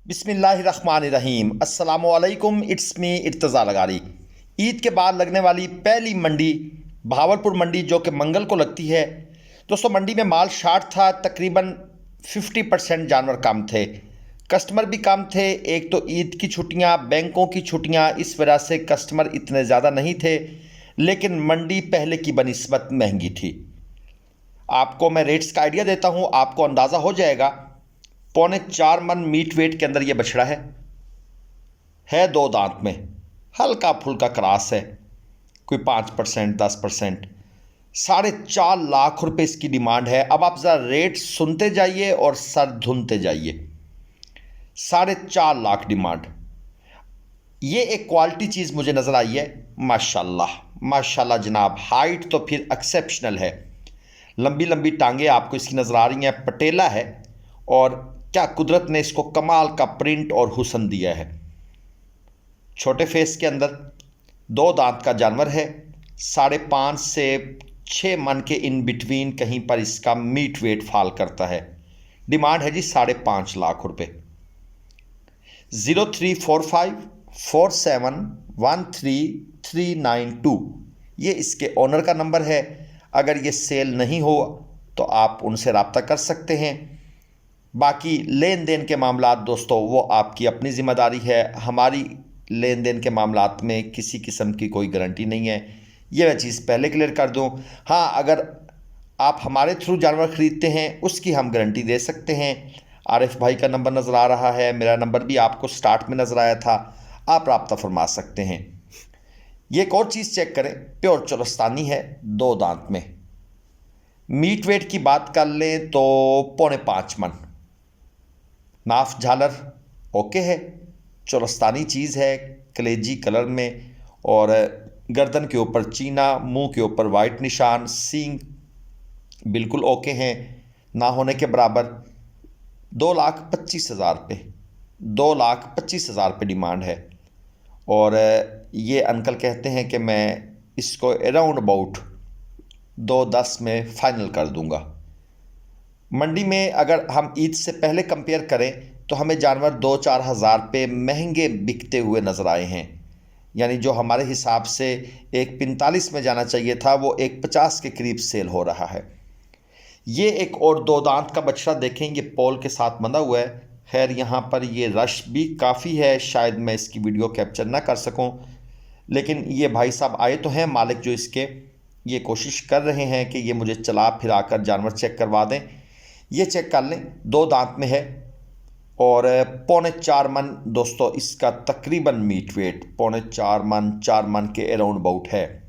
बिस्मिल्लाहिर्रहमानिर्रहीम अस्सलामुअलैकुम। It's me Irtaza Lagari. Eid के बाद लगने वाली पहली मंडी भावलपुर मंडी जो कि मंगल को लगती है। दोस्तों मंडी में माल शार्ट था, तकरीबन 50% जानवर कम थे, कस्टमर भी कम थे। एक तो ईद की छुट्टियां, बैंकों की छुट्टियां, इस वजह से कस्टमर इतने ज़्यादा नहीं थे, लेकिन मंडी पहले की बनिस्बत महंगी थी। आपको मैं रेट्स का आइडिया देता हूं, आपको अंदाज़ा हो जाएगा। 4.25 मन मीट वेट के अंदर ये बछड़ा है 2 दांत में, हल्का फुल्का क्रॉस है, कोई 5% 10%। 4.5 लाख रुपए इसकी डिमांड है। अब आप ज़रा रेट सुनते जाइए और सर धुनते जाइए। 4.5 लाख डिमांड। ये एक क्वालिटी चीज़ मुझे नज़र आई है। माशाल्लाह माशाल्लाह जनाब, हाइट तो फिर एक्सेप्शनल है। लंबी लंबी टांगे आपको इसकी नज़र आ रही हैं, पटेला है, और क्या कुदरत ने इसको कमाल का प्रिंट और हुस्न दिया है। छोटे फेस के अंदर 2 दांत का जानवर है। 5.5 से 6 मन के इन बिटवीन कहीं पर इसका मीट वेट फॉल करता है। डिमांड है जी 5.5 लाख रुपए। 03454713 392 ये इसके ओनर का नंबर है। अगर ये सेल नहीं हो तो आप उनसे रब्ता कर सकते हैं। बाकी लेन देन के मामलात दोस्तों वो आपकी अपनी ज़िम्मेदारी है। हमारी लेन देन के मामलात में किसी किस्म की कोई गारंटी नहीं है, ये मैं चीज़ पहले क्लियर कर दूं। हाँ, अगर आप हमारे थ्रू जानवर ख़रीदते हैं उसकी हम गारंटी दे सकते हैं। आरिफ भाई का नंबर नज़र आ रहा है, मेरा नंबर भी आपको स्टार्ट में नज़र आया था, आप रब्ता फरमा सकते हैं। ये एक और चीज़ चेक करें, प्योर चोलस्तानी है, 2 दांत में। मीट वेट की बात कर लें तो 4.25 मन। नाफ झालर ओके है, चोलस्तानी चीज़ है, कलेजी कलर में, और गर्दन के ऊपर चीना, मुंह के ऊपर वाइट निशान, सींग बिल्कुल ओके हैं, ना होने के बराबर। 2,25,000 रुपये, 2,25,000 रुपये डिमांड है। और ये अंकल कहते हैं कि मैं इसको अराउंड अबाउट 2.10 में फ़ाइनल कर दूंगा। मंडी में अगर हम ईद से पहले कंपेयर करें तो हमें जानवर 2-4 हज़ार रुपये महंगे बिकते हुए नज़र आए हैं। यानी जो हमारे हिसाब से 1.45 में जाना चाहिए था वो 1.50 के करीब सेल हो रहा है। ये एक और 2 दांत का बछड़ा देखें, ये पोल के साथ बंधा हुआ है। खैर यहाँ पर ये रश भी काफ़ी है, शायद मैं इसकी वीडियो कैप्चर ना कर सकूँ, लेकिन ये भाई साहब आए तो हैं मालिक जो इसके, ये कोशिश कर रहे हैं कि ये मुझे चला फिरा कर जानवर चेक करवा दें। ये चेक कर लें, 2 दांत में है, और 4.25 मन दोस्तों इसका तकरीबन मीट वेट 4.25 मन 4 मन के अराउंड अबाउट है।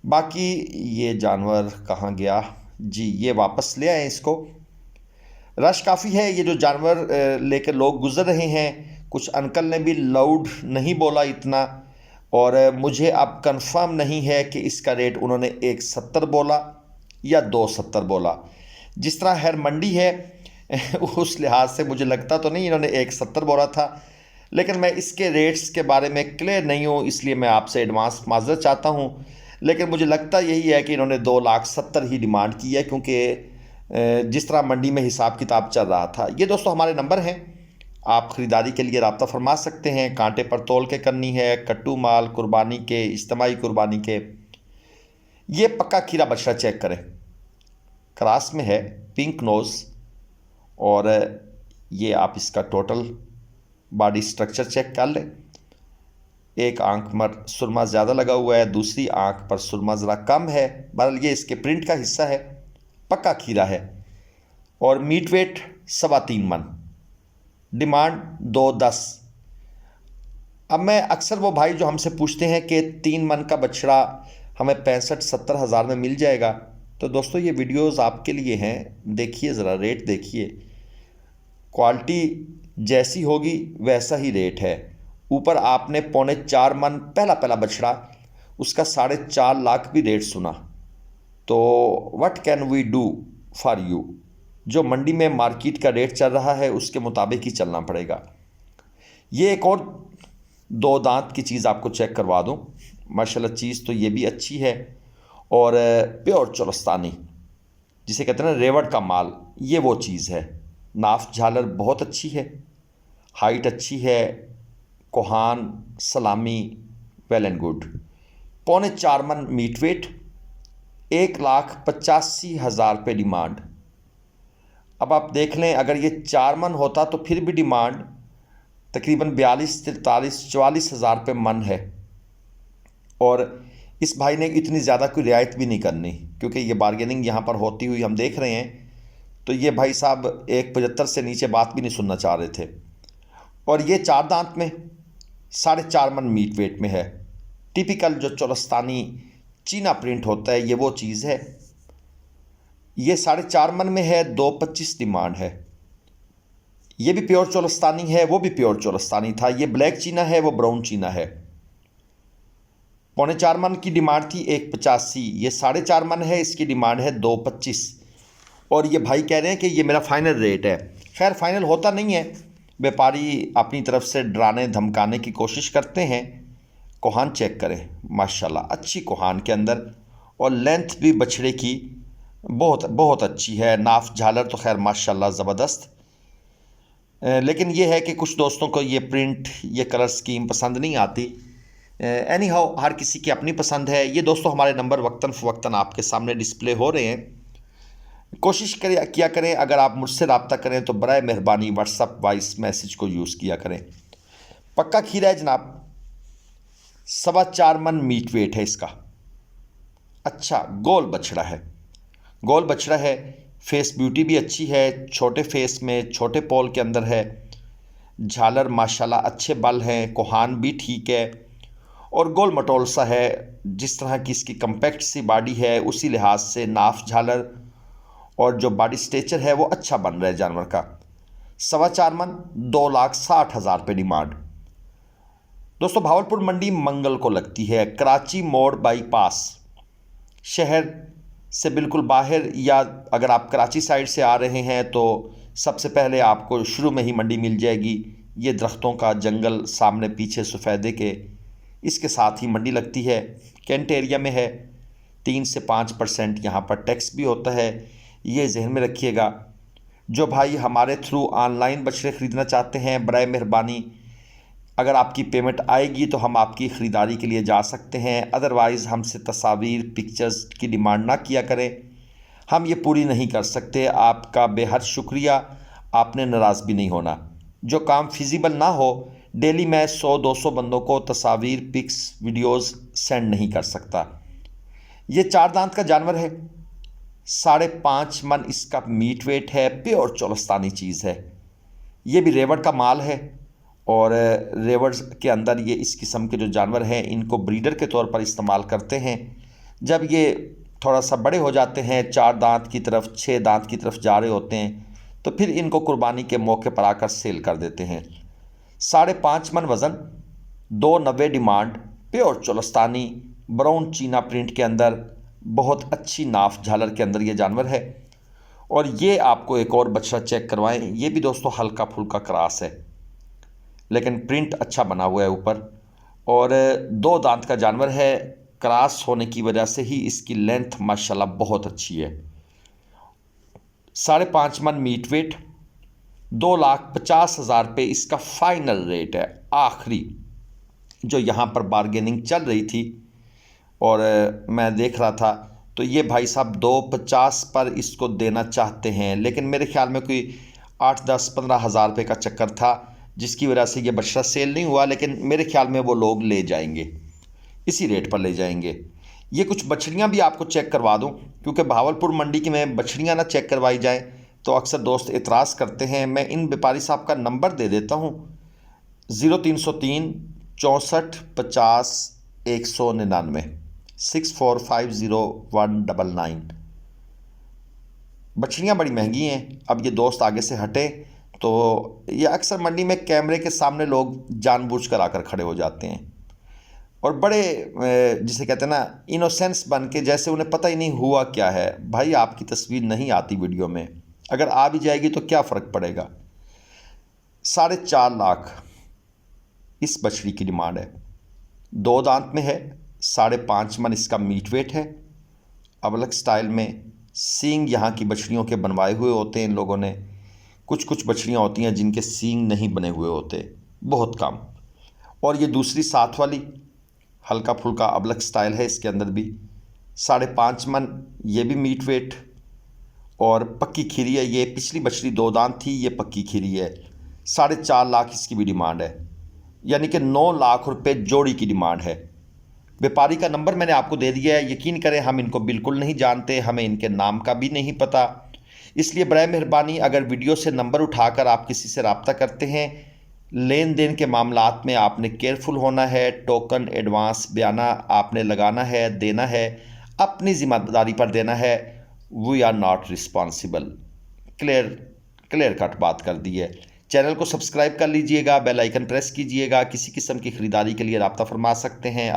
बाकी ये जानवर कहाँ गया जी, ये वापस ले आए इसको। रश काफ़ी है, ये जो जानवर लेकर लोग गुजर रहे हैं। कुछ अंकल ने भी लाउड नहीं बोला इतना, और मुझे अब कंफर्म नहीं है कि इसका रेट उन्होंने 1.70 बोला या 2.70 बोला। जिस तरह हर मंडी है उस लिहाज से मुझे लगता तो नहीं इन्होंने 1.70 बोला था, लेकिन मैं इसके रेट्स के बारे में क्लियर नहीं हूँ, इसलिए मैं आपसे एडवांस माजरत चाहता हूँ। लेकिन मुझे लगता यही है कि इन्होंने 2,70,000 ही डिमांड की है, क्योंकि जिस तरह मंडी में हिसाब किताब चल रहा था। ये दोस्तों हमारे नंबर हैं, आप ख़रीदारी के लिए रब्ता फरमा सकते हैं। कांटे पर तोल के करनी है, कट्टू माल, कुर्बानी के, इज्तिमाई कुर्बानी के। ये पक्का खीरा बछड़ा चेक करें, क्रॉस में है, पिंक नोज़, और ये आप इसका टोटल बॉडी स्ट्रक्चर चेक कर लें। एक आंख पर सुरमा ज़्यादा लगा हुआ है, दूसरी आंख पर सुरमा ज़रा कम है। बहरहाल ये इसके प्रिंट का हिस्सा है, पक्का खीरा है। और मीट वेट 3.25 मन, डिमांड 2.10। अब मैं अक्सर वो भाई जो हमसे पूछते हैं कि 3 मन का बछड़ा हमें 65-70 हज़ार में मिल जाएगा, तो दोस्तों ये वीडियोस आपके लिए हैं, देखिए ज़रा, रेट देखिए। क्वालिटी जैसी होगी वैसा ही रेट है। ऊपर आपने 4.25 मन पहला पहला बछड़ा, उसका 4.5 लाख भी रेट सुना। तो what can we do for you. जो मंडी में मार्केट का रेट चल रहा है उसके मुताबिक ही चलना पड़ेगा। ये एक और 2 दांत की चीज़ आपको चेक करवा दूँ। माशाल्लाह चीज़ तो ये भी अच्छी है, और प्योर चोलस्तानी जिसे कहते हैं ना रेवड़ का माल, ये वो चीज़ है। नाफ झालर बहुत अच्छी है, हाइट अच्छी है, कोहान सलामी वेल एंड गुड। 3.25 मन मीट वेट, 1,85,000 रुपये डिमांड। अब आप देख लें, अगर ये 4 मन होता तो फिर भी डिमांड तकरीबन 42, 43, 44 हज़ार रुपये मन है। और इस भाई ने इतनी ज़्यादा कोई रियायत भी नहीं करनी, क्योंकि ये बार्गेनिंग यहाँ पर होती हुई हम देख रहे हैं। तो ये भाई साहब 1,75 से नीचे बात भी नहीं सुनना चाह रहे थे। और ये 4 दांत में 4.5 मन मीट वेट में है। टिपिकल जो चोलस्तानी चीना प्रिंट होता है, ये वो चीज़ है। ये 4.5 मन में है, 2,25 डिमांड है। ये भी प्योर चोलस्तानी है, वो भी प्योर चोलस्तानी था। ये ब्लैक चीना है, वो ब्राउन चीना है। 3.25 मन की डिमांड थी 1,85। ये 4.5 मन है, इसकी डिमांड है 2,25। और ये भाई कह रहे हैं कि ये मेरा फाइनल रेट है। खैर फाइनल होता नहीं है, व्यापारी अपनी तरफ से डराने धमकाने की कोशिश करते हैं। कोहान चेक करें, माशाल्लाह अच्छी कोहान के अंदर, और लेंथ भी बछड़े की बहुत बहुत अच्छी है। नाफ झालर तो खैर माशाल्लाह ज़बरदस्त। लेकिन ये है कि कुछ दोस्तों को ये प्रिंट, ये कलर स्कीम पसंद नहीं आती। एनी हाउ, हर किसी की अपनी पसंद है। ये दोस्तों हमारे नंबर वक्तन फ़वक्तन आपके सामने डिस्प्ले हो रहे हैं। कोशिश किया करें, अगर आप मुझसे रब्ता करें तो बराए मेहरबानी व्हाट्सअप वॉइस मैसेज को यूज़ किया करें। पक्का खीरा है जनाब, 4.25 मन मीट वेट है इसका। अच्छा गोल बछड़ा है, गोल बछड़ा है। फेस ब्यूटी भी अच्छी है, छोटे फेस में छोटे पोल के अंदर है। झालर माशाल्लाह अच्छे बल हैं, कोहान भी ठीक है, और गोल मटोल सा है। जिस तरह की इसकी कम्पैक्ट सी बॉडी है, उसी लिहाज से नाफ झालर और जो बॉडी स्ट्रक्चर है वो अच्छा बन रहा है जानवर का। 4.25 मन, 2,60,000 रुपये डिमांड। दोस्तों भावलपुर मंडी मंगल को लगती है, कराची मोड़ बाईपास, शहर से बिल्कुल बाहर। या अगर आप कराची साइड से आ रहे हैं तो सबसे पहले आपको शुरू में ही मंडी मिल जाएगी। ये दरख्तों का जंगल सामने पीछे सफ़ेदे के, इसके साथ ही मंडी लगती है। कैंट एरिया में है। 3 से 5% यहाँ पर टैक्स भी होता है, ये जहन में रखिएगा। जो भाई हमारे थ्रू ऑनलाइन बछड़े ख़रीदना चाहते हैं, बराए मेहरबानी अगर आपकी पेमेंट आएगी तो हम आपकी ख़रीदारी के लिए जा सकते हैं। अदरवाइज़ हमसे तस्वीर पिक्चर्स की डिमांड ना किया करें, हम ये पूरी नहीं कर सकते। आपका बेहद शुक्रिया, आपने नाराज़ भी नहीं होना। जो काम फिजिबल ना हो, डेली मैं 100-200 बंदों को तस्वीर पिक्स वीडियोस सेंड नहीं कर सकता। ये 4 दांत का जानवर है, 5.5 मन इसका मीट वेट है, प्योर चोलस्तानी चीज़ है। ये भी रेवड़ का माल है, और रेवड़ के अंदर ये इस किस्म के जो जानवर हैं इनको ब्रीडर के तौर पर इस्तेमाल करते हैं। जब ये थोड़ा सा बड़े हो जाते हैं, 4 दांत की तरफ 6 दांत की तरफ जा रहे होते हैं, तो फिर इनको कुर्बानी के मौके पर आकर सेल कर देते हैं। 5.5 मन वज़न, 2,90 डिमांड, प्योर चोलस्तानी ब्राउन चीना प्रिंट के अंदर, बहुत अच्छी नाफ झालर के अंदर ये जानवर है। और ये आपको एक और बछड़ा चेक करवाएं, ये भी दोस्तों हल्का फुल्का क्रॉस है, लेकिन प्रिंट अच्छा बना हुआ है ऊपर, और 2 दांत का जानवर है। क्रॉस होने की वजह से ही इसकी लेंथ माशाल्लाह बहुत अच्छी है। 5.5 मन मीट वेट, 2,50,000 रुपये इसका फाइनल रेट है। आखिरी जो यहाँ पर बार्गेनिंग चल रही थी और मैं देख रहा था, तो ये भाई साहब 2,50 पर इसको देना चाहते हैं, लेकिन मेरे ख्याल में कोई 8, 10, 15 हज़ार रुपये का चक्कर था, जिसकी वजह से ये बछड़ा सेल नहीं हुआ। लेकिन मेरे ख्याल में वो लोग ले जाएंगे, इसी रेट पर ले जाएंगे। ये कुछ बछड़ियाँ भी आपको चेक करवा दूँ, क्योंकि भावलपुर मंडी की में बछड़ियाँ ना चेक करवाई जाएँ तो अक्सर दोस्त एतराज़ करते हैं। मैं इन व्यापारी साहब का नंबर दे देता हूँ, 0303 64 50 199, 6450 199। बछड़ियाँ बड़ी महंगी हैं। अब ये दोस्त आगे से हटे तो ये अक्सर मंडी में कैमरे के सामने लोग जानबूझकर आकर खड़े हो जाते हैं, और बड़े जिसे कहते हैं ना इनोसेंस बन के, जैसे उन्हें पता ही नहीं हुआ क्या है। भाई आपकी तस्वीर नहीं आती वीडियो में, अगर आ भी जाएगी तो क्या फ़र्क पड़ेगा। 4.5 लाख इस बछड़ी की डिमांड है। 2 दांत में है, 5.5 मन इसका मीट वेट है। अब अलग स्टाइल में सींग यहाँ की बछड़ियों के बनवाए हुए होते हैं इन लोगों ने। कुछ कुछ बछड़ियाँ होती हैं जिनके सींग नहीं बने हुए होते, बहुत कम। और ये दूसरी साथ वाली हल्का फुल्का अबलक स्टाइल है, इसके अंदर भी 5.5 मन ये भी मीट वेट और पक्की खीरी है। ये पिछली बछड़ी 2 दांत थी, ये पक्की खीरी है। 4.5 लाख इसकी भी डिमांड है, यानी कि 9 लाख रुपए जोड़ी की डिमांड है। व्यापारी का नंबर मैंने आपको दे दिया है। यकीन करें हम इनको बिल्कुल नहीं जानते, हमें इनके नाम का भी नहीं पता, इसलिए बराए मेहरबानी अगर वीडियो से नंबर उठाकर आप किसी से रब्ता करते हैं, लेन देन के मामलात में आपने केयरफुल होना है। टोकन एडवांस बयाना आपने लगाना है, देना है, अपनी ज़िम्मेदारी पर देना है। We are not responsible. Clear cut बात कर दी है। चैनल को सब्सक्राइब कर लीजिएगा, बेल आइकन प्रेस कीजिएगा। किसी किस्म की ख़रीदारी के लिए रब्ता फरमा सकते हैं।